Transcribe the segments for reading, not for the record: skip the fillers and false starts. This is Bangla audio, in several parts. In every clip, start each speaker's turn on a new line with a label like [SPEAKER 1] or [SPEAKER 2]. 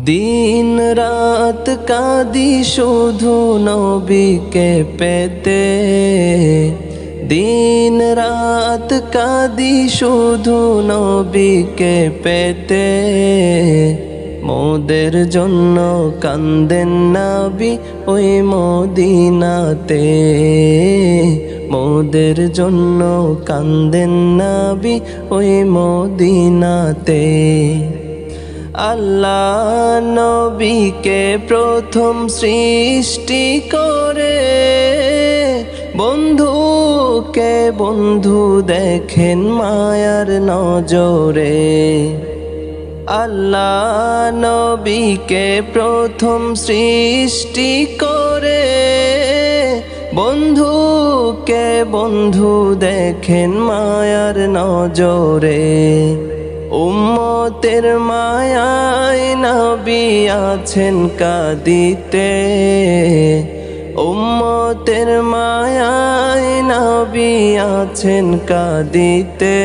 [SPEAKER 1] দিন রাত কাঁদি শুধু নবীকে পেতে, দিন রাত কাঁদি শুধু নবীকে পেতে। মোদের জন্য কান্দেন নবী ওই মদিনাতে, মোদের জন্য কান্দেন নবী ওই মদিনাতে। আল্লাহ নবীকে প্রথম সৃষ্টি করে বন্ধুকে বন্ধু দেখেন মায়ার নজরে। আল্লাহ নবীকে প্রথম সৃষ্টি করে বন্ধুকে বন্ধু দেখেন মায়ার নজরে। উম্মতের মায়ায় নবী আছেন কাঁদিতে, উম্মতের মায়ায় নবী আছেন কাঁদিতে।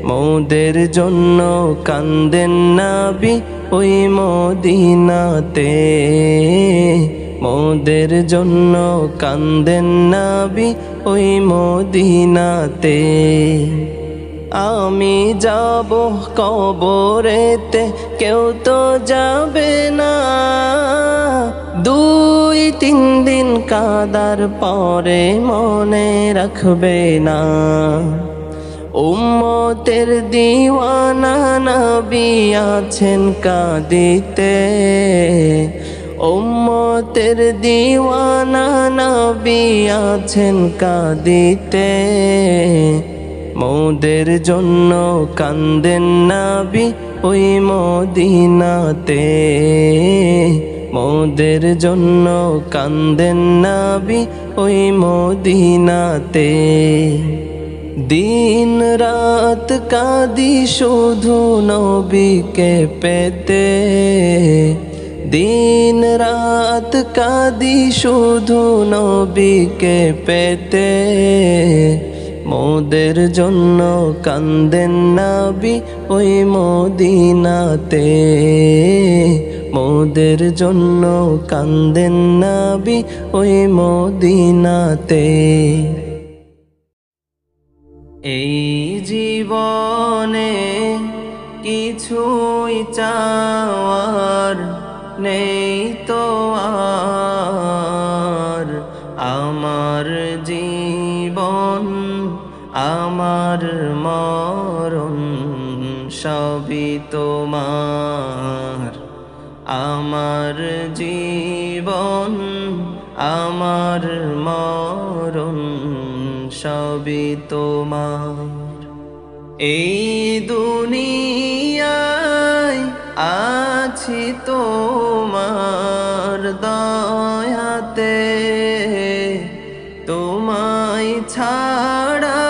[SPEAKER 1] মোদের জন্য কান্দেন নবী ওই মদিনাতে, মোদের জন্য কান্দেন নবী ওই মদিনাতে। আমি যাব কবরেতে কেউ তো যাবে না, 2-3 দিন কাদার পরে মনে রাখবে না। উম্মতের দিওয়ানা নবী আছেন কাঁদিতে, উম্মতের দিওয়ানা নবী আছেন কাঁদিতে। মোদের জন্য কান্দেন নবী ওই মদিনাতে, মোদের জন্য কান্দেন নবী ওই মদিনাতে। দিন রাত কাঁদি শুধু নবীকে পেতে, দিন রাত কাঁদি শুধু নবীকে পেতে। মোদের জন্য কান্দেন নবী ওই মদিনাতে, মোদের জন্য কান্দেন নবী ওই মদিনাতে। এই জীবনে কিছুই চাওয়ার নেই তো আর, আমার জীবন আমার মরণ সবই তোমার। আমার জীবন আমার মরণ সবই তোমার। এই দুনিয়ায় আছি তোমার দয়াতে, তোমায় ছাড়া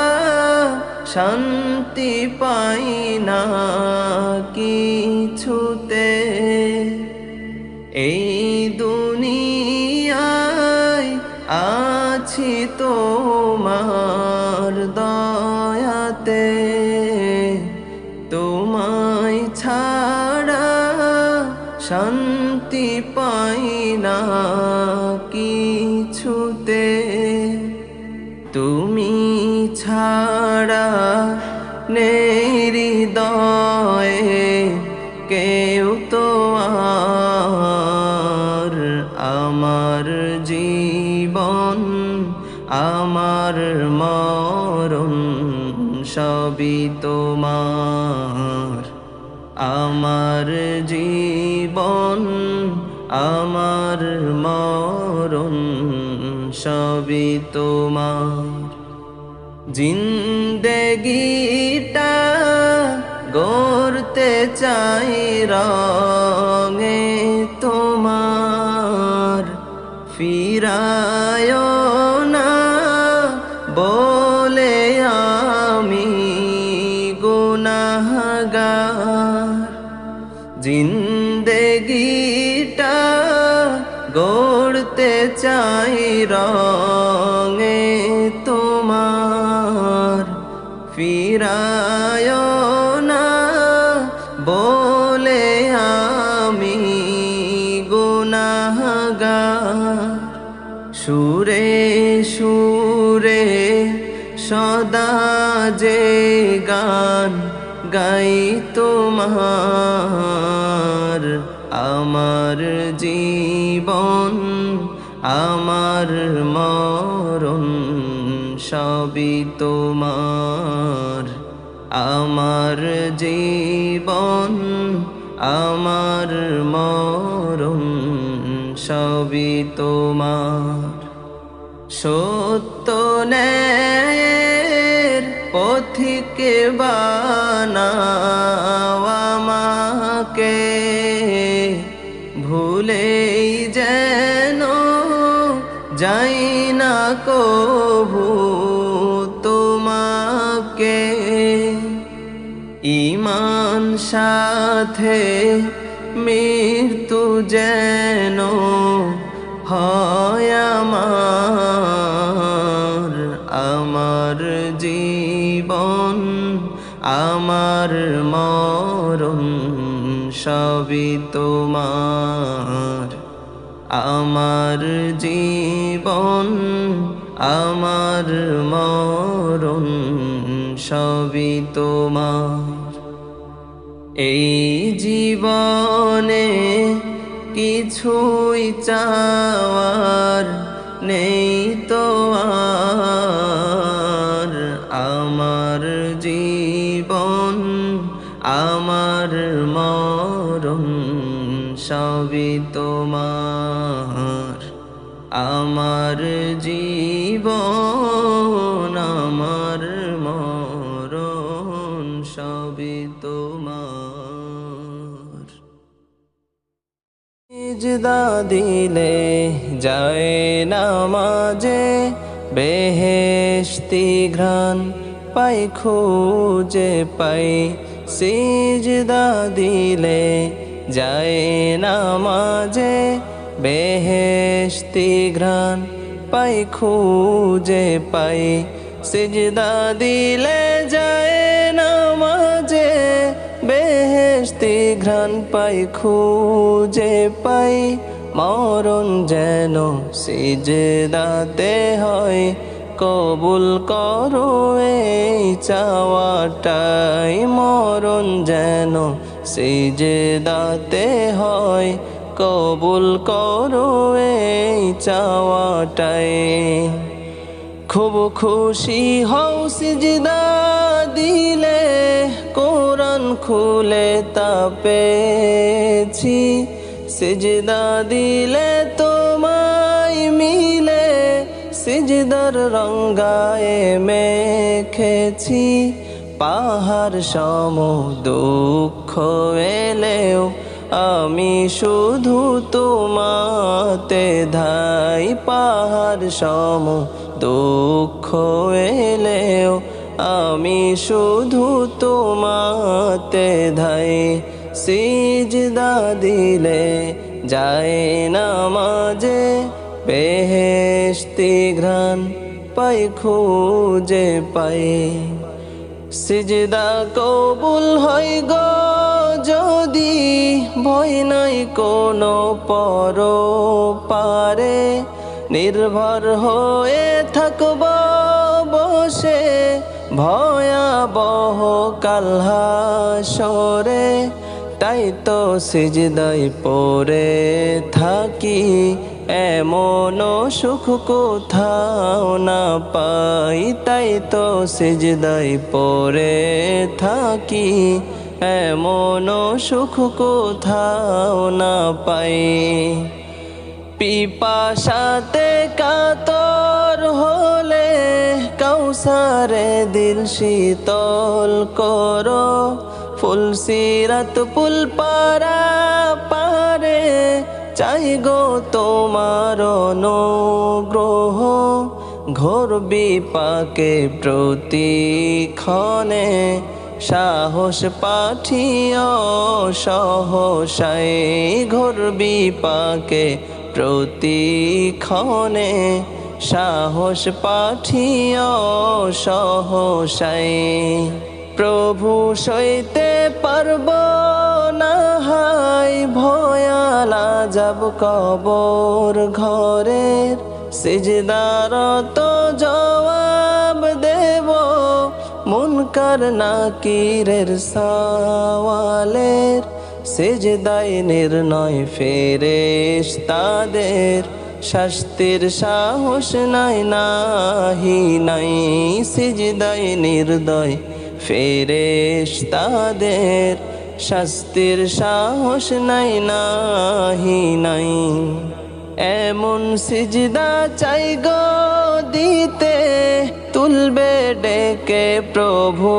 [SPEAKER 1] শান্তি পাই না কিছুতে। এই দুনিয়ায় আছি তোমার দয়াতে, তোমায় ছাড়া শান্তি পাই না কিছুতে। তুমি ছাড়া নেই হৃদয়ে কেউ তো আর, আমার জীবন আমার মরণ সবই তোমার। আমার জীবন আমার মরণ সবই তোমার। জিন্দেগিটা গড়তে চাই রঙে তোমার, ফিরায় না বলে আমি গুনাহগার। জিন্দেগিটা গড়তে চাই রঙে তোমার, ফিরায় না বলে সুরে সুরে সদা যে গান গাই তোমার। আমার জীবন আমার মরণ সবই তোমার। আমার জীবন আমার মরণ সবই তোমার। সত্য ন্যায়ের পথিকে বানাও আমাকে, ভুলেই যেন যাই না কভু তোমাকে। ঈমান সাথে মৃত্যু যেন হয় আমার। আমার জীবন আমার মরণ সবই তোমার। আমার জীবন আমার মরণ সবই তোমার। এই জীবনে কিছুই চাওয়ার নেই তো আর। আমার জীবন আমার মরণ সবই তোমার। আমার জীবন আমার মরণ সবই তোমার। সিজদা দিলে যায় নামাজে বেহেশতি ঘ্রাণ পাই খুঁজে পাই। সিজদা দিলে যায় নামাজে বেহেশতি ঘ্রাণ পাই খুঁজে পাই। সিজদা দিলে যায় নামাজে বেহেশতি ঘ্রাণ পাই খুঁজে পাই। মরণ যেন সিজদাতে হয়, কবুল করো এই চাওয়াটাই। মরণ যেন সিজদাতে হয়, কবুল করো এই চাওয়াটাই। খুব খুশি হও সিজদা দিলে, কোরআন খুলে তা পেয়েছি। সিজদা দিলে তোমায় মিলে, সিজদার রঙ্গায়ে মেখেছি। পাহাড় সম দুঃখ এলেও আমি শুধু তোমাতে ধাই। পাহাড় সম দুঃখ এলেও আমি শুধু তোমাতে ধাই। সিজদা দিলে যায় নামাজে বেহেশতি ঘ্রাণ পাই খুঁজে পাই। সিজদা কবুল হয় গো যদি, ভয় নাই কোনো পরপারে। নির্ভর হয়ে থাকব বসে ভয়াবহ কাল হাসরে। তাই তো সিজদায় পড়ে থাকি, এমন সুখ কোথাও না পাই। তাই তো সিজদায় পড়ে থাকি, এমন সুখ কোথাও না পাই। পিপাসাতে কাতর হলে কাউসারে দিল শীতল করো। ফুলসিরাত পুল পারা পারে চাই গো তোমার অনুগ্রহ। ঘোর বিপাকে প্রতিক্ষণে সাহস পাঠিও সহসাই। ঘোর বিপাকে প্রতিক্ষণে সাহস পাঠিও সহসাই। প্রভু সইতে পারব না হাই ভয়ালা আজাব কবর ঘরের সিজদারত জবাব দেব মুনকার নাকিরের সওয়ালের সিজদায় নির্ণয় ফেরেশতাদের শাস্তির সাহস নাই নাহি নাই সিজদায় নির্দয় ফেরেশতাদের শাস্তির সাহস নাই নাহি নাই এমন সিজদা চাই গো দিতে তুলবে ডেকে প্রভু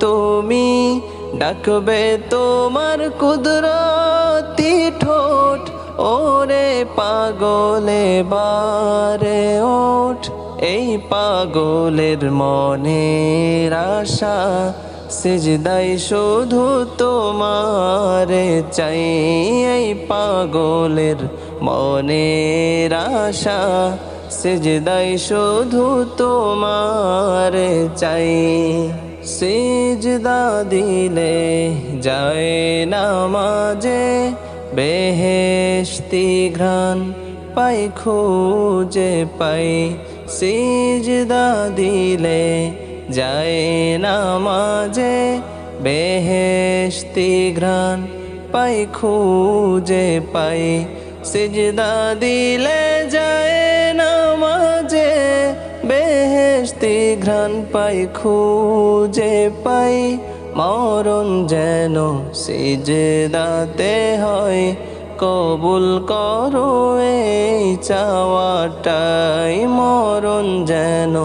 [SPEAKER 1] তুমি ডাকবে তোমার কুদরতি ঠোঁট ওরে পাগলে বারে ওঠ এই পাগলের মনের আশা সিজদাই শুধু তোমারে চাই এই পাগলের মনের আশা সিজদাই শুধু তোমারে চাই সিজদা দিলে যায় নামাজে বেহেশতি ঘ্রাণ পাই খুঁজে পাই সিজদা দিলে যায় নামাজে বেহেশতি ঘ্রাণ পাই খুঁজে পাই সিজদা দিলে যায় নামাজে বেহেশতি ঘ্রাণ পাই খুঁজে পাই মরণ যেন সিজদাতে হয় কবুল করো এই চাওয়াটাই মরণ যেন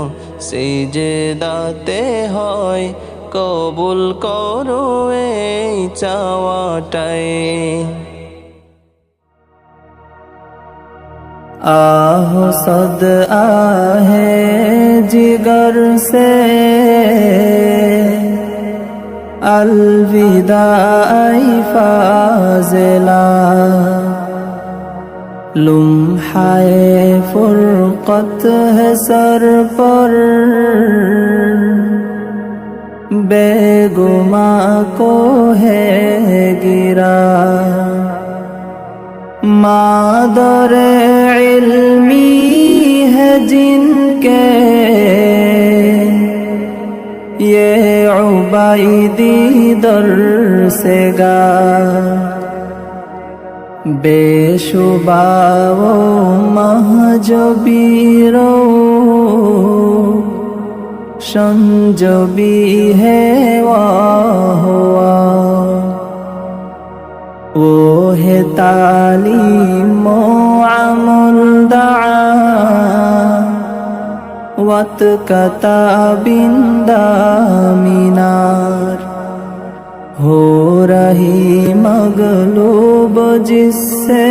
[SPEAKER 1] সিজদাতে হয় কবুল করো এই চাওয়াটাই
[SPEAKER 2] आह सद आहे जिगर से अलविदा फाज़िला लम्हाए फुरक़त है सर पर बेगुमा को है गिरा मादर इल्मी है जिनके ये उबैदी दर से गा बेशुबा वो महजबीरो संजबी है वाह वो है तालीम अमल दआ वत कताबिंदा मीनार हो रही मगलूब जिससे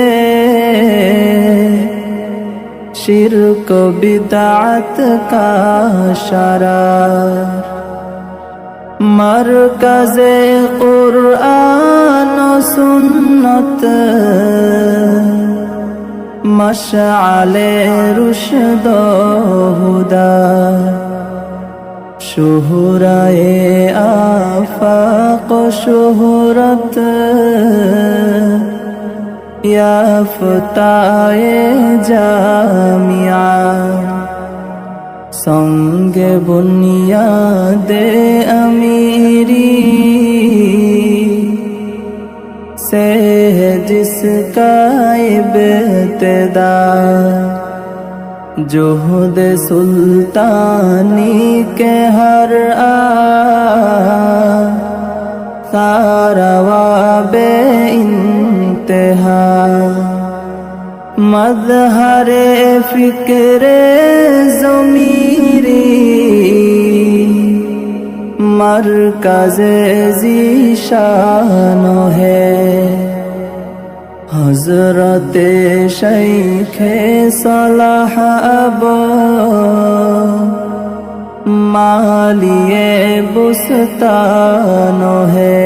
[SPEAKER 2] शिर्क बिदअत का शरार मरकज़े कुरआन व सुन्नत मशअले रुश्द व हुदा शुहराए आफाक शुहरत याफ्ताए जामिया संगे बुनियादे अमीरी से जिसका इब्तिदा जुहद सुल्तानी के हर सारवा बे इंतहा मज़हरे फिक्रे ज़मीरी मरकज़े ज़ीशान है हज़रते शेखे सलाह अब मालिए बुस्तान है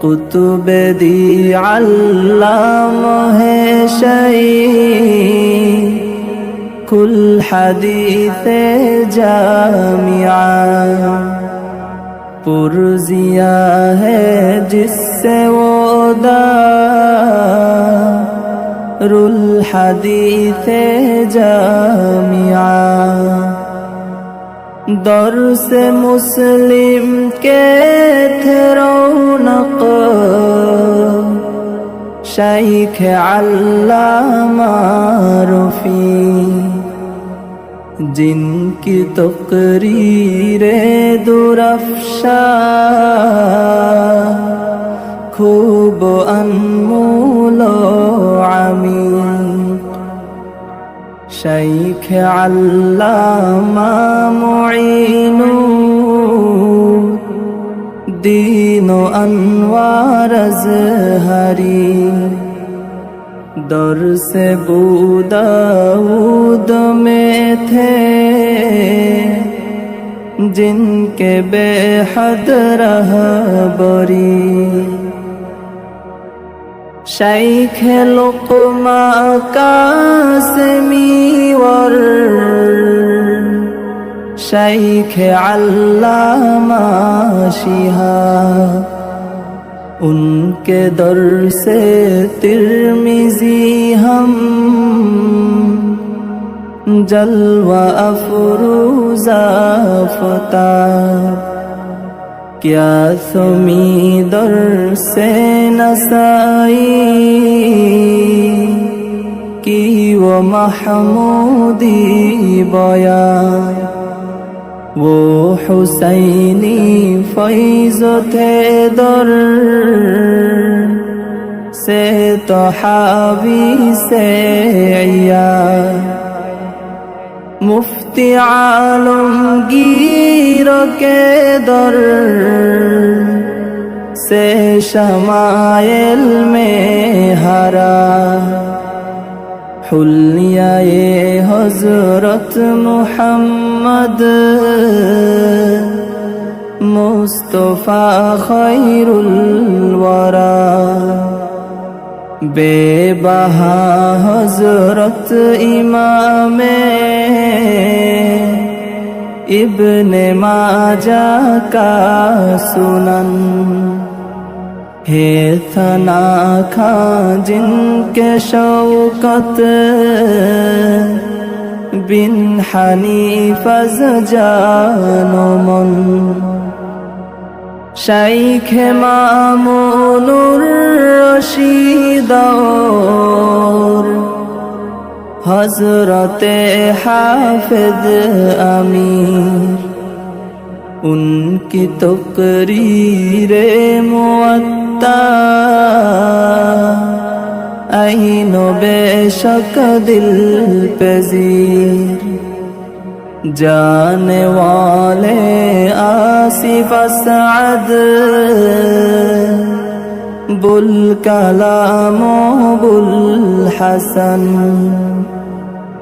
[SPEAKER 2] कुतुब दी अल्लाम है शई कुल हदीस जामिया पुरजिया है जिससे वो दा রুল হাদিসে জামিয়া দরসে মুসলিম কে থে রৌনক শাইখ আল্লামা রফি जिनकी तकरीरे दुरफ्शा खूब अनमोल आमी शाइख अल्लामा मुईनु दीनो अनवार अज़हरी दर्स बूदाऊद में थे जिनके बेहद रहबरी शाइख लुक़मा कासिमी वर शाइख अल्लामा शिहाब उनके दर से तिर्मिज़ी हम जलवा अफरूज़ा फ़ताब क्या सुमी दर से नसाई की वो महमूदी बयान वो हुसैनी फैज़ थे दर से तो हावी से मुफ्ती आलमगीर के दर से शमाइल में हरा हुलिया-ए हज़रत मुहम्मद मुस्तफा खैरुल वरा बेबहा हज़रत इमामे इब्ने माजा का सुनन हे थना खा जिनके शौकत बिन हनीफज़ जानो मन शाइख मामूनुर रशीद और हज़रते हाफिज़ अमीर उनकी तकरीरे मुअत्ता ऐनो बेशक दिल पज़ीर जाने वाले आसिफ असअद बुल कलामो बुल हसन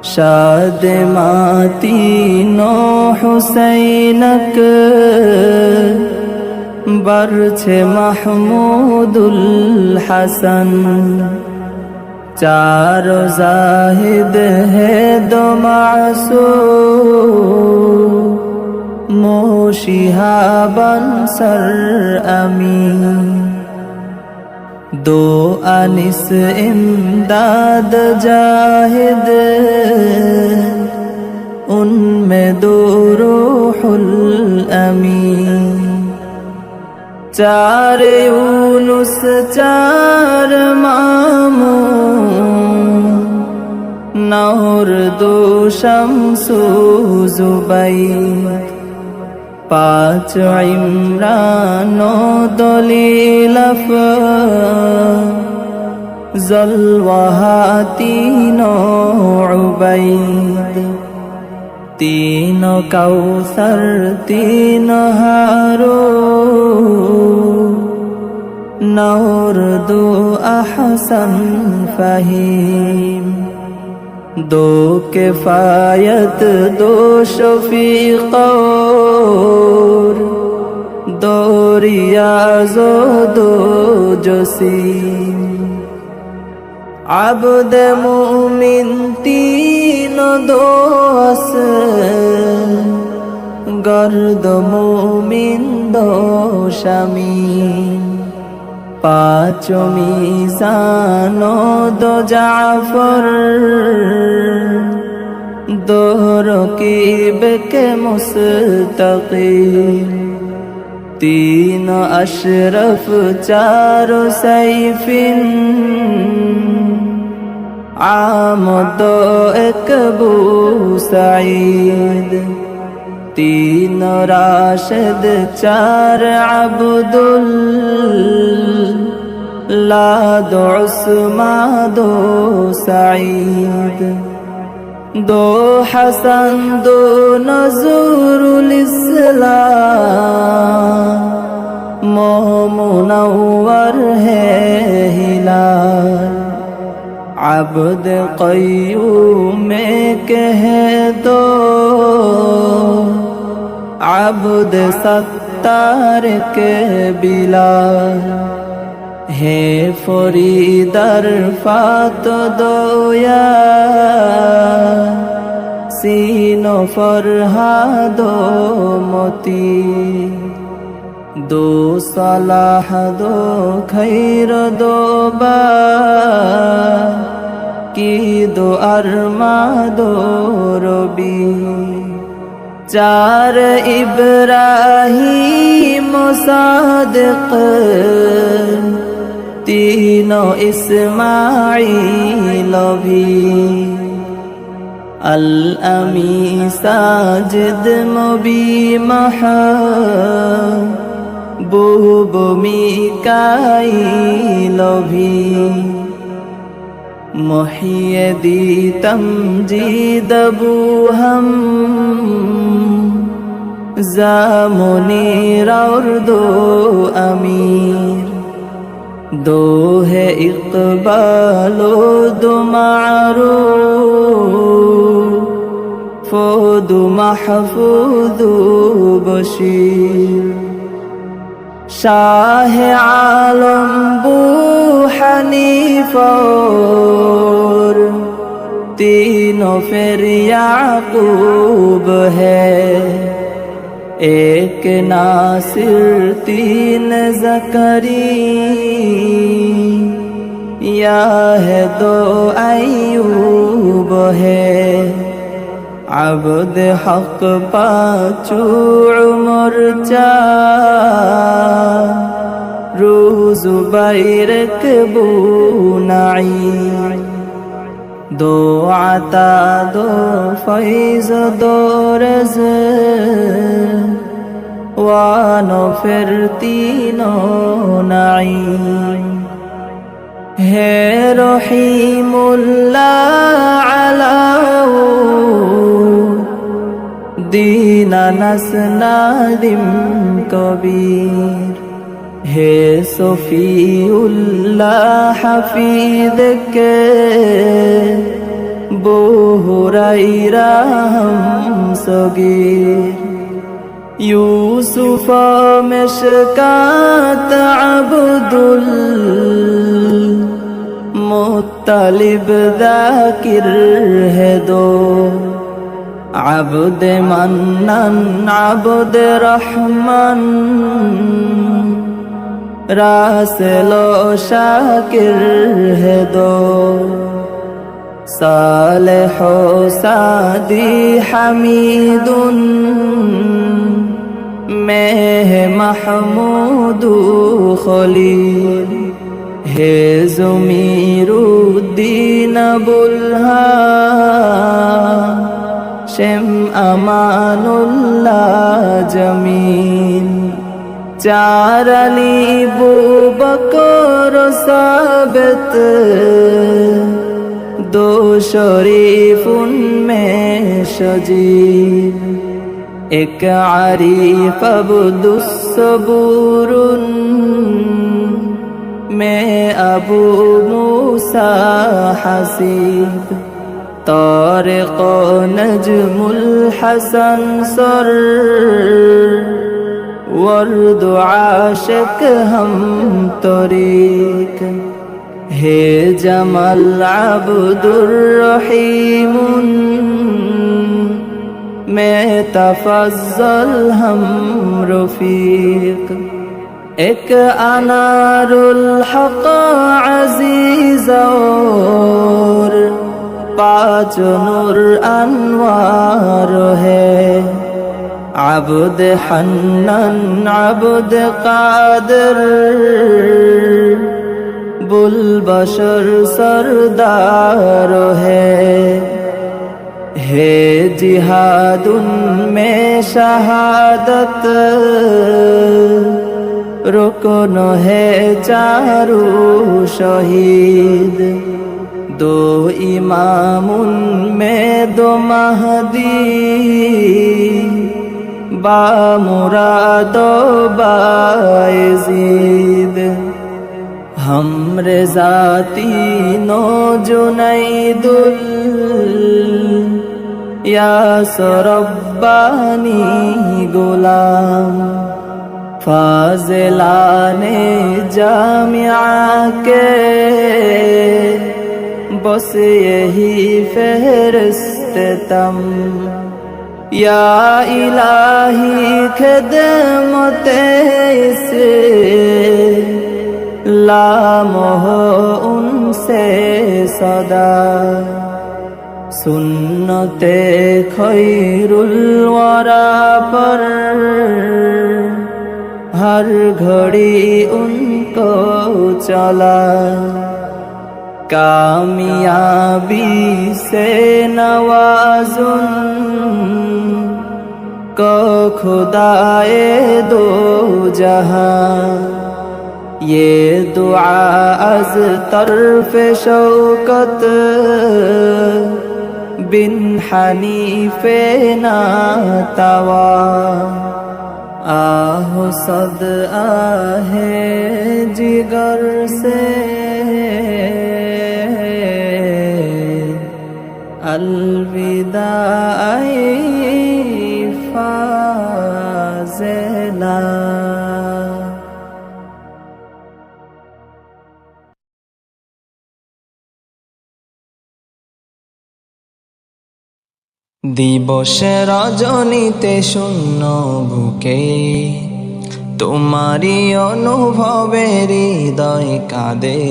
[SPEAKER 2] शाद मातीनो हुसैनक बरछे महमूदुल हसन चार जाहिद है दो मासूम मोशिहाबन सर अमीन दो अनिस इमदाद जाहिद उनमें दो रूहुल अमीन चार यूनुस चार मामून नौर दो शम्सु ज़ुबैर पाँच इमरानो दलील ज़लवहा तीनों उबैद तीनों कौसर तीनों हारून नौर दो अहसन फहीम दो किफायत दो शफीक़ और दो रियाज़ो दो जसीम अब्द मोमिन तीनों दो असल गर्द मोमिन दो शमीम পাঁচ মিজান দো জাফর দো রকিব কে মুস্তাকিম तीन अशरफ चार सैफिन आमद एक बू सईद तीन राशिद चार अब्दुल लादो उस्मान दो सईद दो हसन दो नज़रुल इस्लाम मुनव्वर है हिलाल अब्द क़य्यूम में कह दो अब्द सत्तार के बिलाल है फरीदर फात दोया सीनो फरहादो मोती दो सलाह दो खैर दो बा की दो अरमा दो रबी चार इब्राहीम सादिक तीनों इस्माइल भी अल अमी साजिद मुबी महबूब मीकाईल भी मुहियदी तमजीद अबू हम जामुनीर और दो अमीर दो है इक़बालो दो मारूफ दो महफूद बशीर शाह आलम बू हनीफा तीनों फिर याकूब है एक नासिर तीन ज़करिया है दो अय्यूब है अब्द हक पाँचू उमर चारू ज़ुबैर बू नईम दो आता दो फैज़ दो रज़्वानो फिर तीनों नईम है रहीमुल्लाह अलाउ दीना नस्नादिम कबीर है सफ़ीउल्लाह हफीद के बो हुरैरा हम सगीर यूसुफ मिशकात अब्दुल मुत्तलिब ज़ाकिर है दो अब्द मन्नन अब्द रहमान रासलो शाकिर है दो सालेहो सादी हमीदुन मैं महमूदु खलील है ज़मीरुद्दीन बुल्हा शेम अमानुल्लाह जमील चार अली बू बकर साबित दो शरीफ उनमें शजीर एक आरिफ अब्दुस्सबूरुन में अबू मूसा हसीब तारिक़ नजमुल हसन सर वर्द आशिक हम तरीक हे जमल अब्दुर रहीमुन मैं तफज़ल हम रफीक এক আনারুল হক আজিজর পাঁচ নূর আনওয়ার হে আবদ হান্নান আবদ কাদের বুলবশর সরদার है जिहादुन में शहादत रुकन है चारू शहीद दो इमामुन में दो महदी बा मुराद बायजीद हमरे जाती नो जुनैदुल यास रब्बानी गुलाम फाज़िलाने जामिया के बस यही फहरिस्त तम या इलाही खिदमते से लाम हो उनसे सदा सुन्नते खैरुल वरा पर हर घड़ी उनको चला कामयाबी से नवाजुन को खुदाए दो जहां ये दुआ अज तरफ शौकत बिन हनीफे नातवा आह सद आहे जिगर से अलविदा फाज़िला।
[SPEAKER 1] দিবসে রজনীতে শূন্য বুকে তোমারি অনুভবে হৃদয় কাঁদে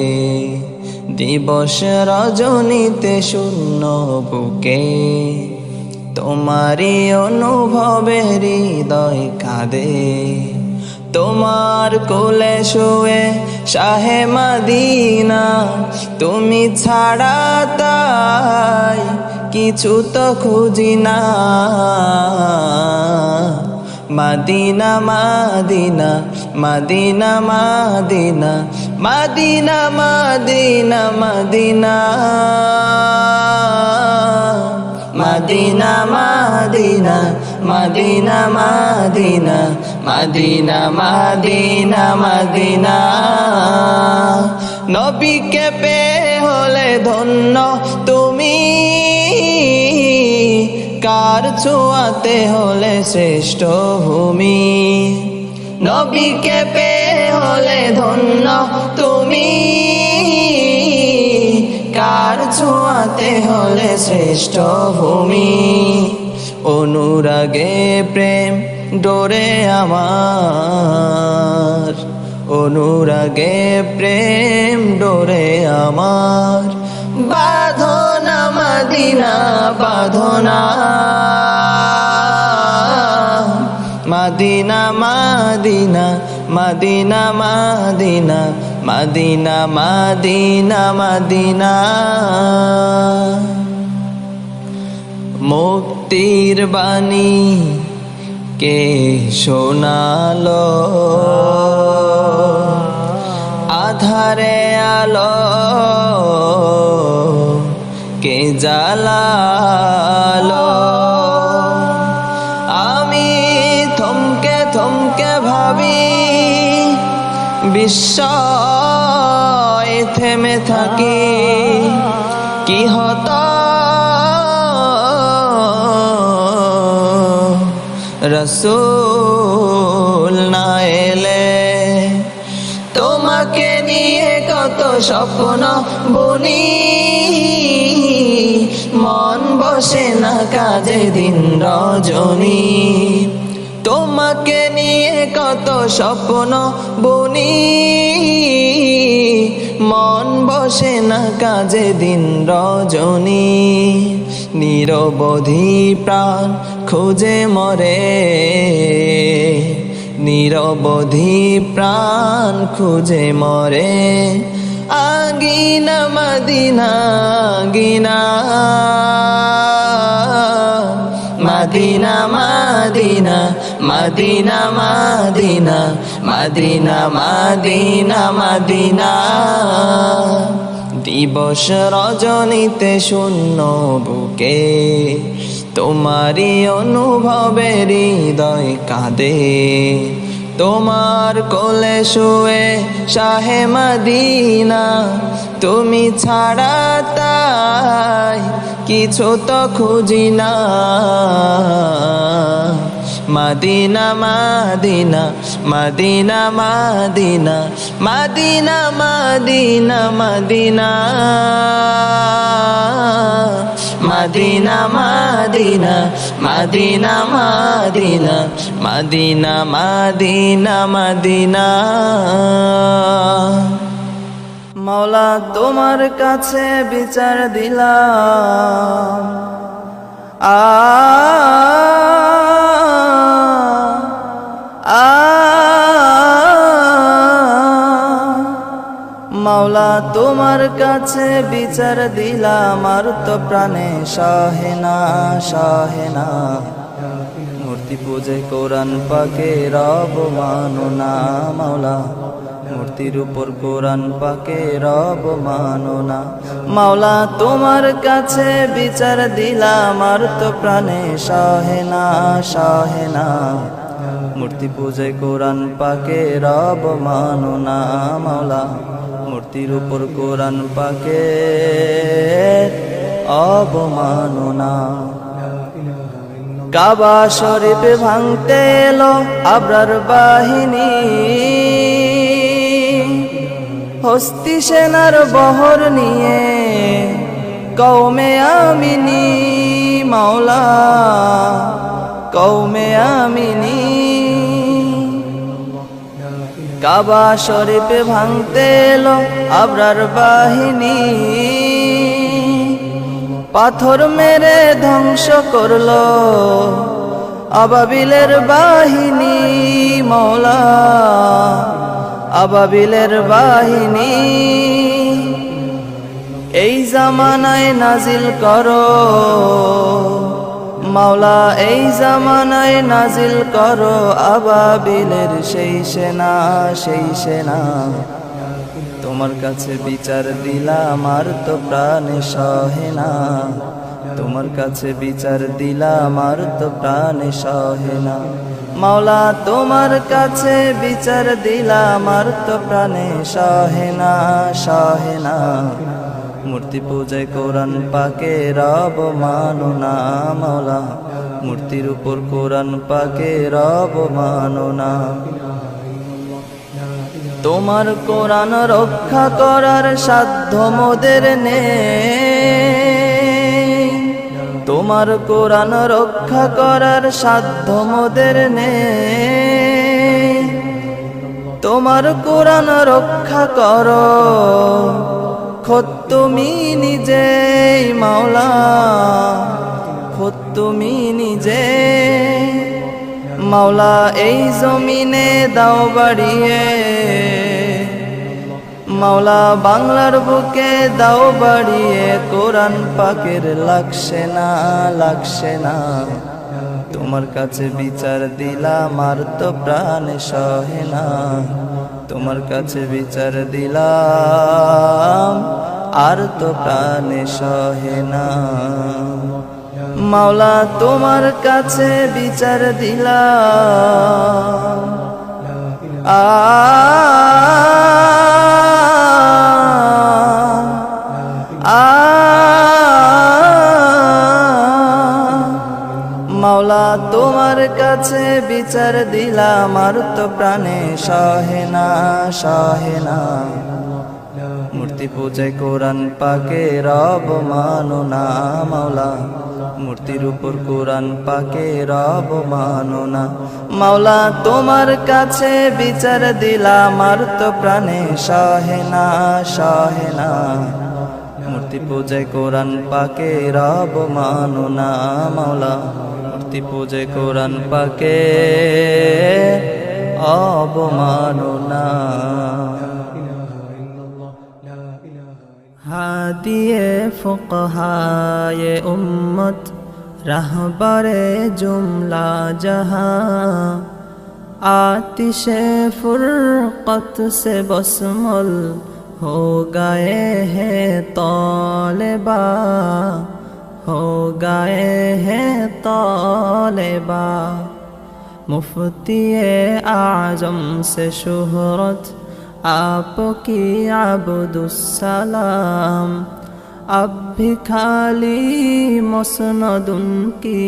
[SPEAKER 1] দিবসে রজনীতে শূন্য বুকে তোমারি অনুভবে হৃদয় কাঁদে তোমার কোলে শুয়ে শাহে মদিনা তুমি ছাড়া তাই কিছু তো খুঁজি না Madina Medina Medina Medina Medina Medina Medina Medina Medina Medina Medina Medina Medina Madina নবীকে পেয়ে হলে ধন্য তুমি কার ছোঁয়াতে হলে শ্রেষ্ঠ ভূমি নবীকে পেয়ে হলে ধন্য তুমি কার ছোঁয়াতে হলে শ্রেষ্ঠ ভূমি অনুরাগে প্রেম ডোরে আমার অনুরাগে প্রেম ডোরে আমার বাঁধনা মদিনা বাঁধনা Madina Medina Medina Medina Medina Medina Madina মুক্তির বাণী কে শোনালো আধারে আলো কে জ্বালালো আমি থমকে থমকে ভাবি বিস্ময় থেমে থাকি কি হতো রসূল না এলে তোমাকে নিয়ে কত স্বপ্ন বুনি মন বসে না কাজে দিন রজনী তোমাকে নিয়ে কত কত স্বপ্ন বুনি মন বসে না কাজে দিন রজনী নিরবধি প্রাণ খুঁজে মরে নিরবধি প্রাণ খুঁজে মরে আগিনা মদিনা গিনা Medina Medina Medina Medina Medina Medina Medina দিবস রজনীতে শূন্য বুকে তোমারি অনুভবে হৃদয় কাঁদে তোমার কোলে শুয়ে শাহে মদিনা তুমি ছাড়া তাই কিছু তো খুঁজি না Madina Medina Medina Medina Medina Medina Medina Medina Medina Medina Medina Medina Medina Madina
[SPEAKER 2] মাওলা তোমার কাছে বিচার দিলাম মাওলা তোমার কাছে বিচার দিলাম আর তো প্রাণে সহে না মূর্তি পূজে কোরআন পাকে রব মানো না মাওলা মূর্তির উপর কোরআন পাকে রব মানো না মাওলা তোমার কাছে বিচার দিলাম আর তো প্রাণে সহে না মূর্তি পূজে কোরআন পাকে রব মানো না মাওলা মূর্তির উপর কোরআন পাকে অবমাননা কাবা শরীফ ভাঙতে এলো আবরার বাহিনী হস্তি সেনার বহর নিয়ে কওমে আমিনী মাওলা কওমে আমিনী কাবা শরীফ ভাঙতে এলো আবরার বাহিনী পাথর মেরে ধ্বংস করলো আবাবিলের বাহিনী মওলা আবাবিলের বাহিনী এই জামানায় নাজিল করো মাওলা এই জামানায় নাজিল করো আবাবিলের সেই সেনা তোমার কাছে বিচার দিলাম আর তো প্রাণে সহে না তোমার কাছে বিচার দিলাম আর তো প্রাণে সহে না মাওলা তোমার কাছে বিচার দিলাম আর তো প্রাণে সহে না মূর্তি পূজায় কোরআন পাকে রব মানো না মাওলা মূর্তির উপর কোরআন পাকে রব মানো না তোমার কোরআন রক্ষা করার সাধ্য মোদের নেই তোমার কোরআন রক্ষা করার সাধ্য মোদের নেই তোমার কোরআন রক্ষা করো খোদ তুমি নিজেই মাওলা খোদ তুমি নিজে মাওলা এই জমিনে দাও বাড়িয়ে মাওলা বাংলার বুকে দাও বাড়িয়ে কোরআন পাকের লাগছে না তোমার কাছে বিচার দিলাম আর তো প্রাণে সহে না তোমার কাছে বিচার দিলাম আর তো প্রাণে সহে না মাওলা তোমার কাছে বিচার দিলাম মাওলা তোমার কাছে বিচার দিলাম আর তো প্রাণে সহে না মূর্তি পূজায় কোরআন পাকের অবমাননা মাওলা মূর্তির উপর কোরআন পাকের অবমাননা মাওলা তোমার কাছে বিচার দিলাম আর তো প্রাণে সহে না মূর্তি পূজায় কোরআন পাকের অবমাননা মাওলা মূর্তি পূজায় কোরআন পাকের অবমাননা হাদিয়ে ফুকহায়ে উম্মত রাহবারে জুমলা জাহাं आतिशे फुरकत से बसमल हो गए हैं तौलेबा हो गए हैं तौलेबा मुफ्ती आजम से शोहरत आपकी अब्दुस्सलाम अब भी खाली मसनद उनकी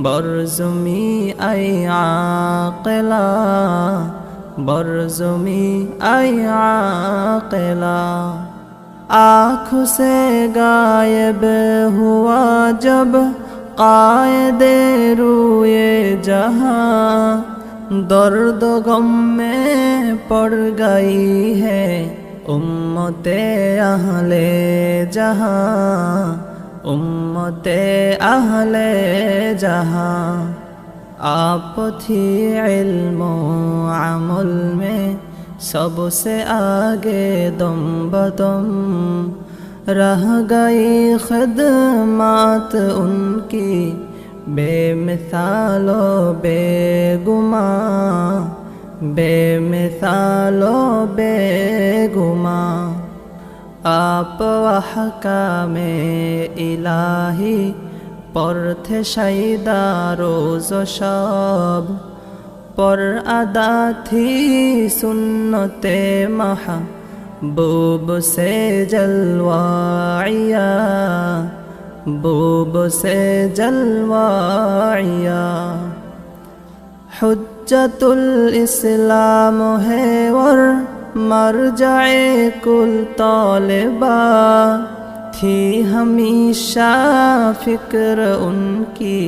[SPEAKER 2] बरजुमी आई आक़िला बरजुमी आई आक़िला आँखों से गायब हुआ जब कायदे रूए जहाँ दर्द गम में पड़ गई है उम्मते अहले जहाँ उम्मते अहले जहाँ आप थी इल्मो अमल में सबसे आगे दम बदम रह गई खिदमत उनकी बेमिसालो बेगुमा बेमिसालो बेगुमा आप अहकामे इलाही पर थे शायदा रोज़ शब पर अदा थी सुन्नते महबूब से जलवाइया बूब से जलवाइया हुज्जतुल इस्लाम है और मरजाए कुल तौलेबा थी हमेशा फिक्र उनकी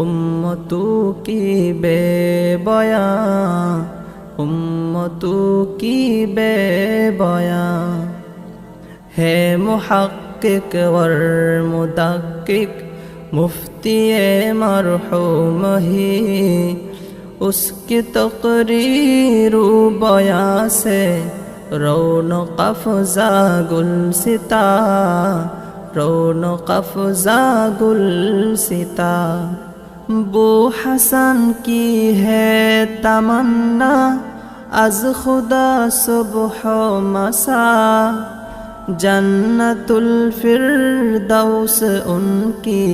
[SPEAKER 2] उम्मतों की बेबयां उम्मतों की बेबयां है मुहक्किक वर मुदक्किक मुफ्ती मरहूम ही उसकी तकरीर बयां से रौनक अफ़ज़ा गुलसिता रौनक अफ़ज़ा गुलसिता बो हसन की है तमन्ना अज़ खुदा सुबह मसा जन्नतुल फिरदौस उनकी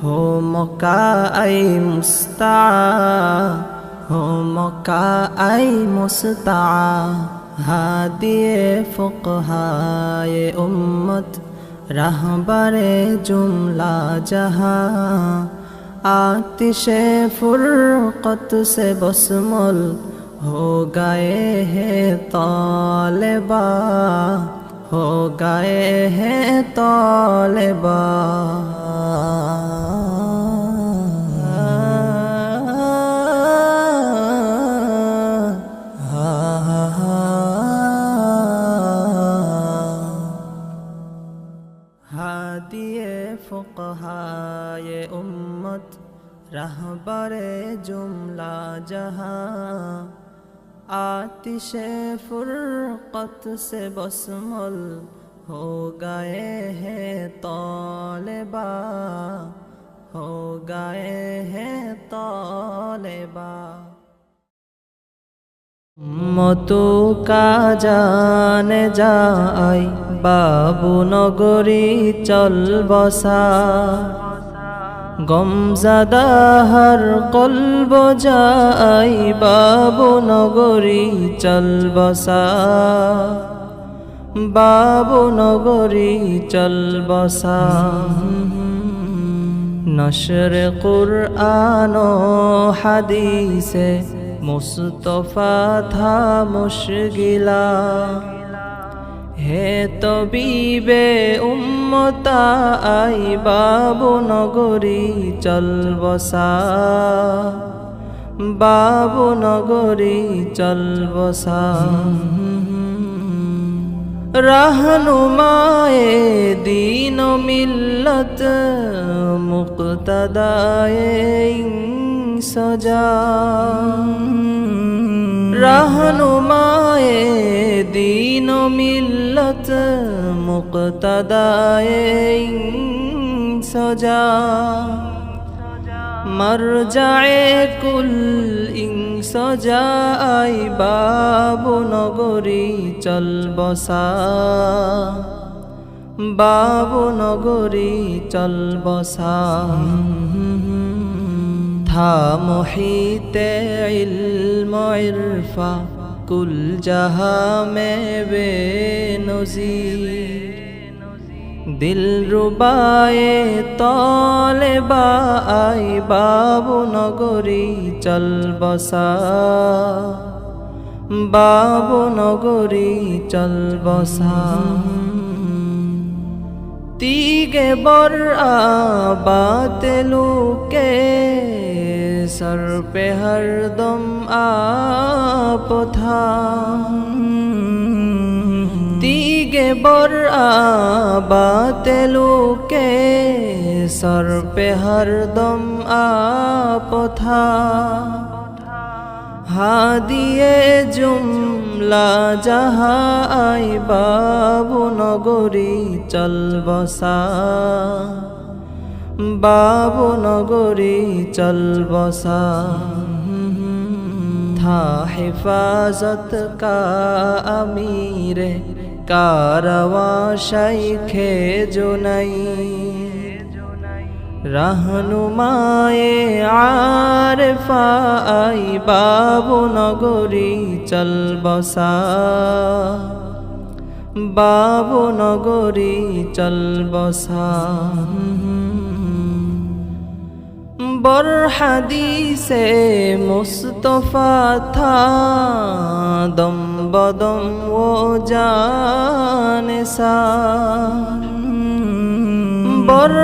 [SPEAKER 2] हो मौका आई मुस्ता हो मौका आई मुस्ता हादिए फुक़हाए उम्मत रहबरे जुमला जहां आतिशे फुरक़त से बसमल हो गए हैं तौलेबा हो गए हैं तौलेबा हादिए फुक़हाए उम्मत रहबरे जुमला जहां आतिशे फुरक़त से बसमल हो गए हैं तौलेबा हो गए हैं तौलेबा मतो का जाने जाई बाबू नगरी चल बसा गमज़दाहर कल्ब जाई बाबू नगरी चल बसा बाबू नगरी चल बसा नशर कुरआन व हदीसे मुस्तफ़ा था मुश्किला
[SPEAKER 1] হে তবিবে উম্মতা আই বাবু নগরী চল বসা বাবু নগরী চল বসা रहनुमाए दीन मिल्लत मुक्तदाए सजा रहनुमाए दीन मिल्लत मुक्तदाए सजा मरजाए कुल सजाई बाबू नगरी चल बसा बाबू नगरी चल बसा था मुहीते इल्म इरफा कुल जहां में बेनज़ीर दिल रुबाए तौलेबा आई बाबू नगरी चल बसा बाबू नगरी चल बसा तीगे बर बातेलू के सर पे हरदम आप था तीगे बर बातेलू के सर पे हरदम आप था हादिए जुमला जहाँ आई बाबू नगरी चल बसा बाबू नगरी चल बसा था हिफाजत का अमीर कारवा शेखे जुनई रहनुमाए आरफा आई बाबू नगरी चल बसा बाबू नगरी चल बसा बर हदीसे मुस्तफा था दम बदम वो जान सा बर